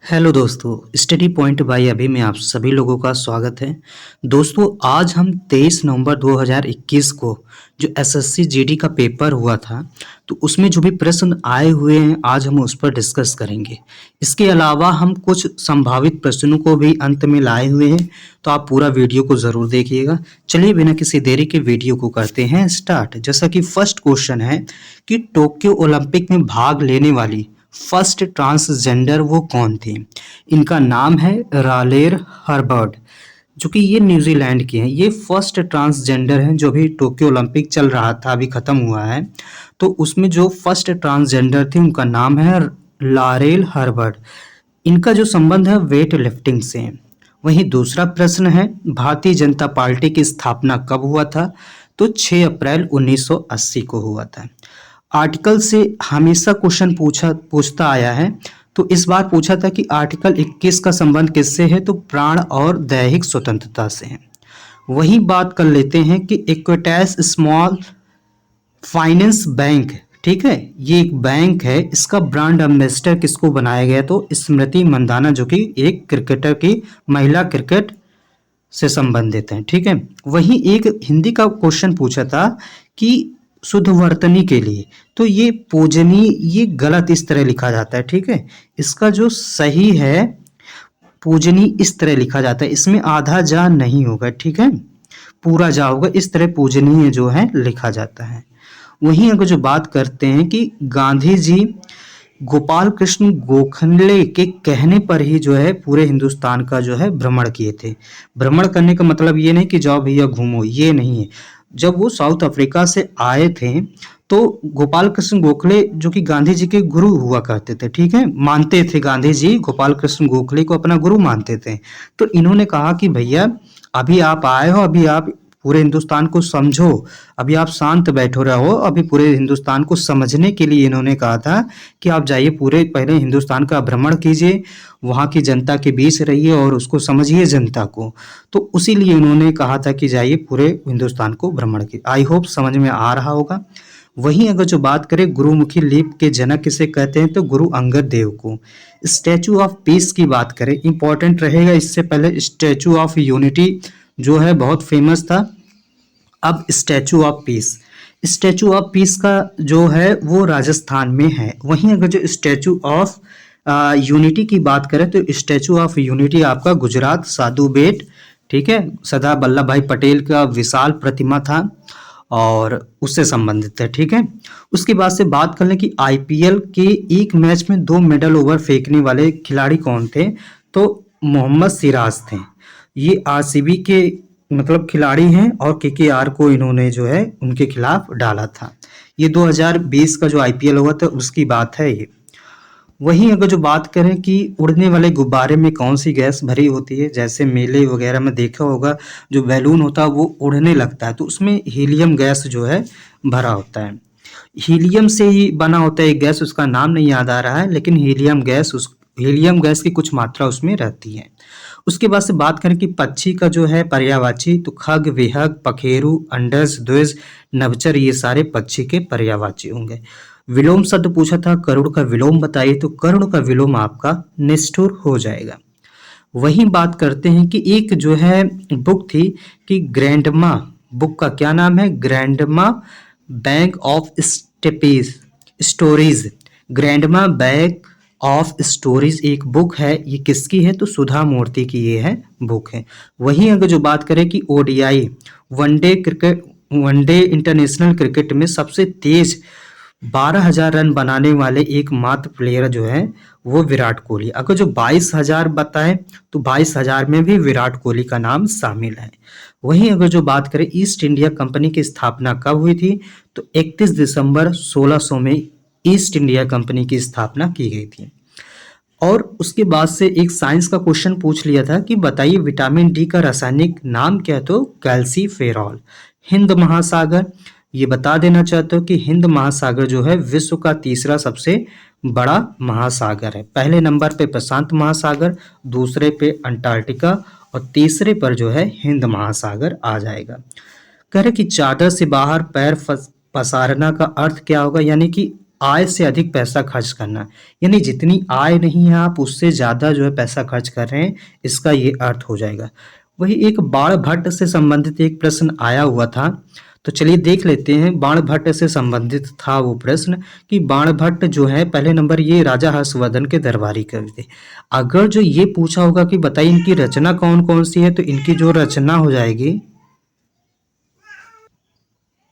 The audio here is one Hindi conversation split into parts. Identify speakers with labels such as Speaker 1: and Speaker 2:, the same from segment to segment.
Speaker 1: हेलो दोस्तों, स्टडी पॉइंट बाय अभी में आप सभी लोगों का स्वागत है। दोस्तों, आज हम 23 नवंबर 2021 को जो एसएससी जीडी का पेपर हुआ था, तो उसमें जो भी प्रश्न आए हुए हैं आज हम उस पर डिस्कस करेंगे। इसके अलावा हम कुछ संभावित प्रश्नों को भी अंत में लाए हुए हैं, तो आप पूरा वीडियो को ज़रूर देखिएगा। चलिए बिना किसी देरी के वीडियो को करते हैं स्टार्ट। जैसा कि फर्स्ट क्वेश्चन है कि टोक्यो ओलंपिक में भाग लेने वाली फर्स्ट ट्रांसजेंडर वो कौन थी? इनका नाम है रालेर हर्बर्ट, जो कि ये न्यूजीलैंड के हैं। ये फर्स्ट ट्रांसजेंडर हैं जो भी टोक्यो ओलंपिक चल रहा था, अभी ख़त्म हुआ है, तो उसमें जो फर्स्ट ट्रांसजेंडर थे उनका नाम है लारेल हर्बर्ट। इनका जो संबंध है वेट लिफ्टिंग से है। वहीं दूसरा प्रश्न है, भारतीय जनता पार्टी की स्थापना कब हुआ था? तो 6 अप्रैल 1980 को हुआ था। आर्टिकल से हमेशा क्वेश्चन पूछता आया है, तो इस बार पूछा था कि आर्टिकल 21 का संबंध किससे है? तो प्राण और दैहिक स्वतंत्रता से है। वही बात कर लेते हैं कि इक्विटास स्मॉल फाइनेंस बैंक, ठीक है, ये एक बैंक है। इसका ब्रांड एम्बेसडर किसको बनाया गया? तो स्मृति मंदाना, जो कि एक क्रिकेटर की महिला क्रिकेट से संबंधित है, ठीक है। वहीं एक हिंदी का क्वेश्चन पूछा था कि शुद्धवर्तनी के लिए, तो ये पूजनी, ये गलत इस तरह लिखा जाता है, ठीक है। इसका जो सही है पूजनी इस तरह लिखा जाता है, इसमें आधा जा नहीं होगा, ठीक है, पूरा जा होगा। इस तरह पूजनीय जो है लिखा जाता है। वहीं अगर जो बात करते हैं कि गांधी जी गोपाल कृष्ण गोखले के कहने पर ही जो है पूरे हिंदुस्तान का जो है भ्रमण किए थे। भ्रमण करने का मतलब ये नहीं कि जाओ भैया घूमो, ये नहीं है। जब वो साउथ अफ्रीका से आए थे तो गोपाल कृष्ण गोखले, जो कि गांधी जी के गुरु हुआ करते थे, ठीक है, मानते थे गांधी जी गोपाल कृष्ण गोखले को अपना गुरु मानते थे। तो इन्होंने कहा कि भैया अभी आप आए हो, अभी आप पूरे हिंदुस्तान को समझो, अभी आप शांत बैठो रहो। अभी पूरे हिंदुस्तान को समझने के लिए इन्होंने कहा था कि आप जाइए, पूरे पहले हिंदुस्तान का भ्रमण कीजिए, वहाँ की जनता के बीच रहिए और उसको समझिए जनता को। तो उसी लिए उन्होंने कहा था कि जाइए पूरे हिंदुस्तान को भ्रमण कीजिए। आई होप समझ में आ रहा होगा। वहीं अगर जो बात करें गुरुमुखी लिपि के जनक किसे कहते हैं? तो गुरु अंगद देव को। स्टैचू ऑफ पीस की बात करें, इंपॉर्टेंट रहेगा। इससे पहले स्टैचू ऑफ यूनिटी जो है बहुत फेमस था। अब statue of peace, statue of peace का जो है वो राजस्थान में है। वहीं अगर जो स्टैचू ऑफ यूनिटी की बात करें तो स्टैचू ऑफ यूनिटी आपका गुजरात साधु बेट, ठीक है, सरदार वल्लभ भाई पटेल का विशाल प्रतिमा था और उससे संबंधित है, ठीक है। उसके बाद से बात कर लें कि आईपीएल के एक मैच में 2 मिडल ओवर फेंकने वाले खिलाड़ी कौन थे? तो मोहम्मद सिराज थे। ये आरसीबी के मतलब खिलाड़ी हैं और केकेआर को इन्होंने जो है उनके खिलाफ डाला था। ये 2020 का जो आईपीएल हुआ था उसकी बात है ये। वहीं अगर जो बात करें कि उड़ने वाले गुब्बारे में कौन सी गैस भरी होती है? जैसे मेले वगैरह में देखा होगा, जो बैलून होता है वो उड़ने लगता है, तो उसमें हीलियम गैस जो है भरा होता है। हीलियम से ही बना होता है एक गैस, उसका नाम नहीं याद आ रहा है, लेकिन हीलियम गैस की कुछ मात्रा उसमें रहती है। उसके बाद से बात करें कि पक्षी का जो है पर्यायवाची, तो खग, विहग, पखेरु, अंडस, द्विज, नभचर, ये सारे पक्षी के पर्यायवाची होंगे। विलोम शब्द पूछा था, करुण का विलोम बताइए, तो करुण का विलोम आपका निष्ठुर हो जाएगा। वहीं बात करते हैं कि एक जो है बुक थी कि ग्रैंडमा, बुक का क्या नाम है? Grandma bank of stories. Grandma bank of stories एक बुक है। ये किसकी है? तो सुधा मूर्ति की ये है बुक है। वहीं अगर जो बात करें कि ओडीआई वनडे इंटरनेशनल क्रिकेट में सबसे तेज 12,000 रन बनाने वाले एकमात्र प्लेयर जो है वो विराट कोहली। अगर जो 22,000 बताएं तो 22,000 में भी विराट कोहली का नाम शामिल है। वहीं अगर जो बात करें ईस्ट इंडिया कंपनी की स्थापना कब हुई थी? तो 31 दिसंबर 1600 में ईस्ट इंडिया कंपनी की स्थापना की गई थी। और उसके बाद से एक साइंस का क्वेश्चन पूछ लिया था कि बताइए विटामिन डी का रासायनिक नाम क्या है? तो कैल्सीफेरॉल। हिंद महासागर, ये बता देना चाहते हो कि हिंद महासागर जो है विश्व का तीसरा सबसे बड़ा महासागर है। पहले नंबर पे प्रशांत महासागर, दूसरे पे अंटार्कटिका और तीसरे पर जो है हिंद महासागर आ जाएगा। कह रहे कि चादर से बाहर पैर पसारना का अर्थ क्या होगा? यानी कि आय से अधिक पैसा खर्च करना, यानी जितनी आय नहीं है आप उससे ज़्यादा जो है पैसा खर्च कर रहे हैं, इसका ये अर्थ हो जाएगा। वही एक बाणभट्ट से संबंधित एक प्रश्न आया हुआ था, तो चलिए देख लेते हैं। बाणभट्ट से संबंधित था वो प्रश्न कि बाणभट्ट जो है पहले नंबर ये राजा हर्षवर्धन के दरबारी कवि थे। अगर जो ये पूछा होगा कि बताइए इनकी रचना कौन कौन सी है, तो इनकी जो रचना हो जाएगी,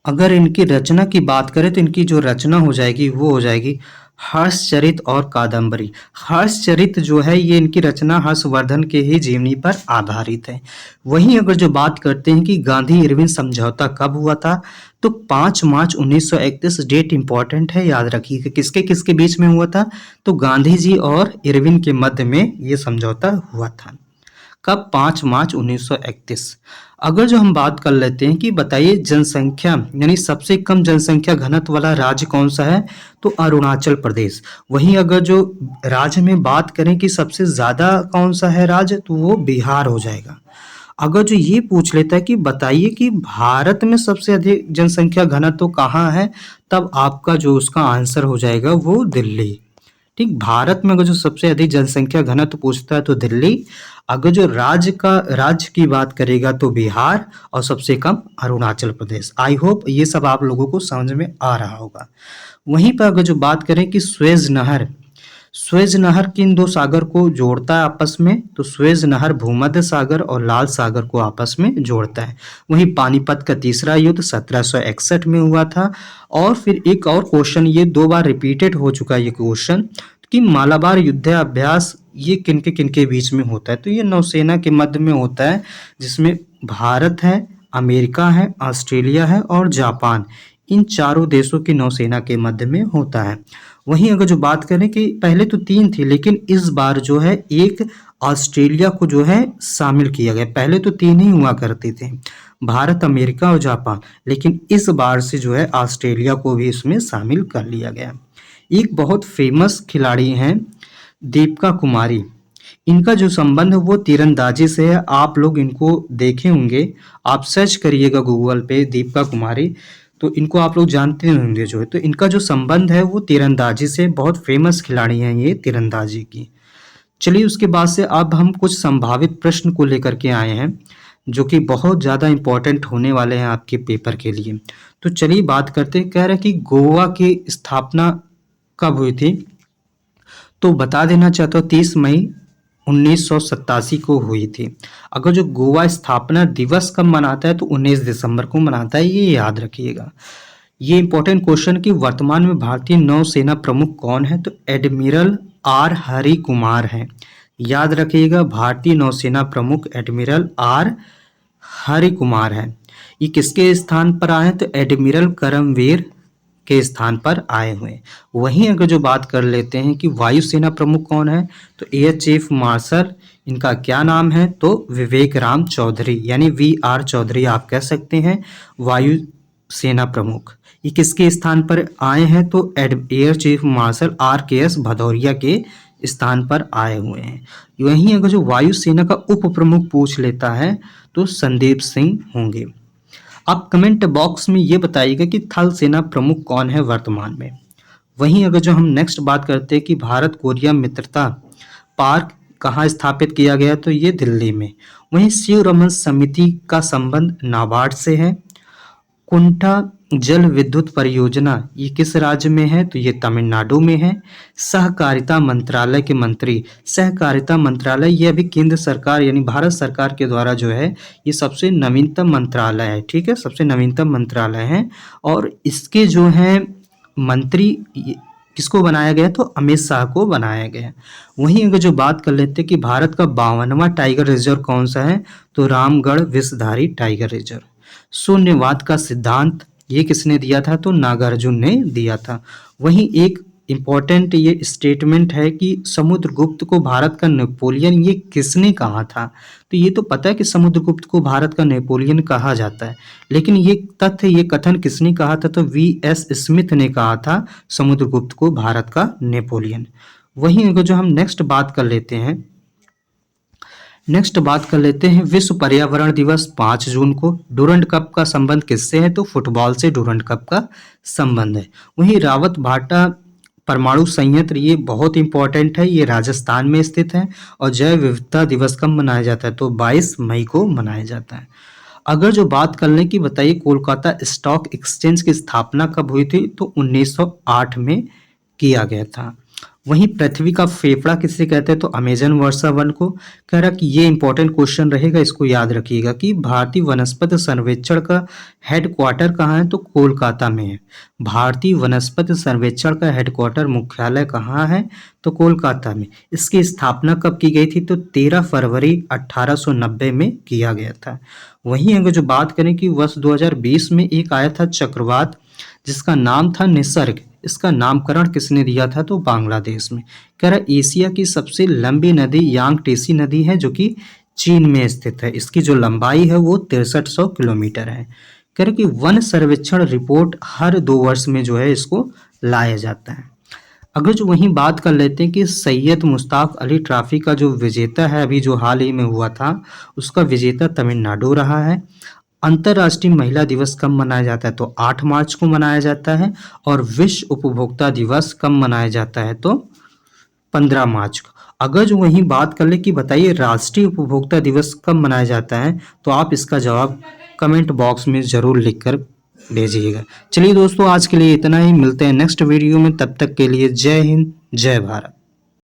Speaker 1: अगर इनकी रचना की बात करें तो इनकी जो रचना हो जाएगी वो हो जाएगी हर्षचरित और कादम्बरी। हर्षचरित जो है ये इनकी रचना हर्षवर्धन के ही जीवनी पर आधारित है। वहीं अगर जो बात करते हैं कि गांधी इरविन समझौता कब हुआ था, तो 5 मार्च 1931 डेट इंपॉर्टेंट है, याद रखिए किसके किसके बीच में हुआ था, तो गांधी जी और इरविन के मध्य में ये समझौता हुआ था। कब? 5 मार्च 1931। अगर जो हम बात कर लेते हैं कि बताइए जनसंख्या यानी सबसे कम जनसंख्या घनत्व वाला राज्य कौन सा है, तो अरुणाचल प्रदेश। वहीं अगर जो राज्य में बात करें कि सबसे ज़्यादा कौन सा है राज्य, तो वो बिहार हो जाएगा। अगर जो ये पूछ लेता है कि बताइए कि भारत में सबसे अधिक जनसंख्या घनत्व कहाँ है, तब आपका जो उसका आंसर हो जाएगा वो दिल्ली। ठीक, भारत में अगर जो सबसे अधिक जनसंख्या घनत्व पूछता है तो दिल्ली, अगर जो राज्य की बात करेगा तो बिहार, और सबसे कम अरुणाचल प्रदेश। आई होप ये सब आप लोगों को समझ में आ रहा होगा। वहीं पर अगर जो बात करें कि स्वेज नहर किन दो सागर को जोड़ता है आपस में, तो स्वेज नहर भूमध्य सागर और लाल सागर को आपस में जोड़ता है। वहीं पानीपत का तीसरा युद्ध 1761 में हुआ था। और फिर एक और क्वेश्चन, ये 2 बार रिपीटेड हो चुका है ये क्वेश्चन, कि मालाबार युद्धाभ्यास ये किनके बीच में होता है, तो ये नौसेना के मध्य में होता है, जिसमें भारत है, अमेरिका है, ऑस्ट्रेलिया है और जापान, इन चारों देशों की नौसेना के मध्य में होता है। वहीं अगर जो बात करें कि पहले तो 3 थी, लेकिन इस बार जो है एक ऑस्ट्रेलिया को जो है शामिल किया गया। पहले तो 3 ही हुआ करते थे, भारत, अमेरिका और जापान, लेकिन इस बार से जो है ऑस्ट्रेलिया को भी इसमें शामिल कर लिया गया। एक बहुत फेमस खिलाड़ी हैं दीपिका कुमारी, इनका जो संबंध है वो तीरंदाजी से है। आप लोग इनको देखे होंगे, आप सर्च करिएगा गूगल पे दीपिका कुमारी, तो इनको आप लोग जानते होंगे जो है। तो इनका जो संबंध है वो तीरंदाजी से, बहुत फेमस खिलाड़ी हैं ये तीरंदाजी की। चलिए उसके बाद से अब हम कुछ संभावित प्रश्न को लेकर के आए हैं, जो कि बहुत ज़्यादा इम्पोर्टेंट होने वाले हैं आपके पेपर के लिए। तो चलिए बात करते हैं। कह रहे हैं कि गोवा की स्थापना कब हुई थी, तो बता देना चाहता हूँ 30 मई 1987 को हुई थी। अगर जो गोवा स्थापना दिवस कब मनाता है, तो 19 दिसंबर को मनाता है, ये याद रखिएगा। ये इंपॉर्टेंट क्वेश्चन कि वर्तमान में भारतीय नौसेना प्रमुख कौन है, तो एडमिरल आर हरि कुमार हैं। याद रखिएगा, भारतीय नौसेना प्रमुख एडमिरल आर हरि कुमार हैं। ये किसके स्थान पर आए हैं, तो एडमिरल करमवीर के स्थान पर आए हुए। वहीं अगर जो बात कर लेते हैं कि वायुसेना प्रमुख कौन है, तो एयर चीफ मार्शल, इनका क्या नाम है, तो विवेक राम चौधरी, यानी VR चौधरी आप कह सकते हैं वायु सेना प्रमुख। ये किसके स्थान पर आए हैं, तो air chief marshal RKS Bhadauria के स्थान पर आए हुए हैं। वहीं अगर जो वायुसेना का उप प्रमुख पूछ लेता है, तो संदीप सिंह होंगे। आप कमेंट बॉक्स में ये बताइएगा कि थल सेना प्रमुख कौन है वर्तमान में। वहीं अगर जो हम नेक्स्ट बात करते हैं कि भारत कोरिया मित्रता पार्क कहाँ स्थापित किया गया, तो ये दिल्ली में। वहीं शिव रमन समिति का संबंध नाबार्ड से है। कुंठा जल विद्युत परियोजना ये किस राज्य में है, तो ये तमिलनाडु में है। सहकारिता मंत्रालय के मंत्री, सहकारिता मंत्रालय ये अभी केंद्र सरकार यानी भारत सरकार के द्वारा जो है ये सबसे नवीनतम मंत्रालय है। ठीक है, सबसे नवीनतम मंत्रालय है। और इसके जो है मंत्री किसको बनाया गया, तो अमित शाह को बनाया गया। वहीं अगर जो बात कर लेते हैं कि भारत का 52वां टाइगर रिजर्व कौन सा है, तो रामगढ़ विषधारी टाइगर रिजर्व। शून्यवाद का सिद्धांत ये किसने दिया था, तो नागार्जुन ने दिया था। वहीं एक इम्पॉर्टेंट ये स्टेटमेंट है कि समुद्रगुप्त को भारत का नेपोलियन ये किसने कहा था, तो ये तो पता है कि समुद्रगुप्त को भारत का नेपोलियन कहा जाता है, लेकिन ये तथ्य ये कथन किसने कहा था, तो VS स्मिथ ने कहा था समुद्रगुप्त को भारत का नेपोलियन। वहीं अगर जो हम नेक्स्ट बात कर लेते हैं, नेक्स्ट बात कर लेते हैं विश्व पर्यावरण दिवस 5 जून को। डूरंड कप का संबंध किससे है? तो फुटबॉल से डूरंड कप का संबंध है। वहीं रावत भाटा परमाणु संयंत्र, ये बहुत इंपॉर्टेंट है, ये राजस्थान में स्थित है। और जैव विविधता दिवस कब मनाया जाता है? तो 22 मई को मनाया जाता है। अगर जो बात कर लें कि बताइए कोलकाता स्टॉक एक्सचेंज की स्थापना कब हुई थी? तो 1908 में किया गया था। वहीं पृथ्वी का फेफड़ा किसे कहते हैं? तो अमेजन वर्षा वन को। कह रहा कि ये इंपॉर्टेंट क्वेश्चन रहेगा, इसको याद रखिएगा कि भारतीय वनस्पति सर्वेक्षण का हेडक्वार्टर कहाँ है? तो कोलकाता में है। भारतीय वनस्पति सर्वेक्षण का हेडक्वार्टर मुख्यालय कहाँ है? तो कोलकाता में। इसकी स्थापना कब की गई थी? तो 13 फरवरी 1890 में किया गया था। वहीं अगर जो बात करें कि वर्ष 2020 में एक आया था चक्रवात, जिसका नाम था निसर्ग। इसका नामकरण किसने दिया था? तो बांग्लादेश में। कह रहा एशिया की सबसे लंबी नदी यांगटीसी नदी है, जो कि चीन में स्थित है। इसकी जो लंबाई है वो 6300 किलोमीटर है। कह रहे कि वन सर्वेक्षण रिपोर्ट हर 2 वर्ष में जो है इसको लाया जाता है। अगर जो वहीं बात कर लेते हैं कि सैयद मुश्ताक अली ट्रॉफी का जो विजेता है, अभी जो हाल ही में हुआ था, उसका विजेता तमिलनाडु रहा है। अंतर्राष्ट्रीय महिला दिवस कब मनाया जाता है? तो 8 मार्च को मनाया जाता है। और विश्व उपभोक्ता दिवस कब मनाया जाता है? तो 15 मार्च को। अगर जो वहीं बात कर ले कि बताइए राष्ट्रीय उपभोक्ता दिवस कब मनाया जाता है, तो आप इसका जवाब कमेंट बॉक्स में ज़रूर लिखकर भेजिएगा। चलिए दोस्तों, आज के लिए इतना ही। मिलते हैं नेक्स्ट वीडियो में, तब तक के लिए जय हिंद, जय भारत।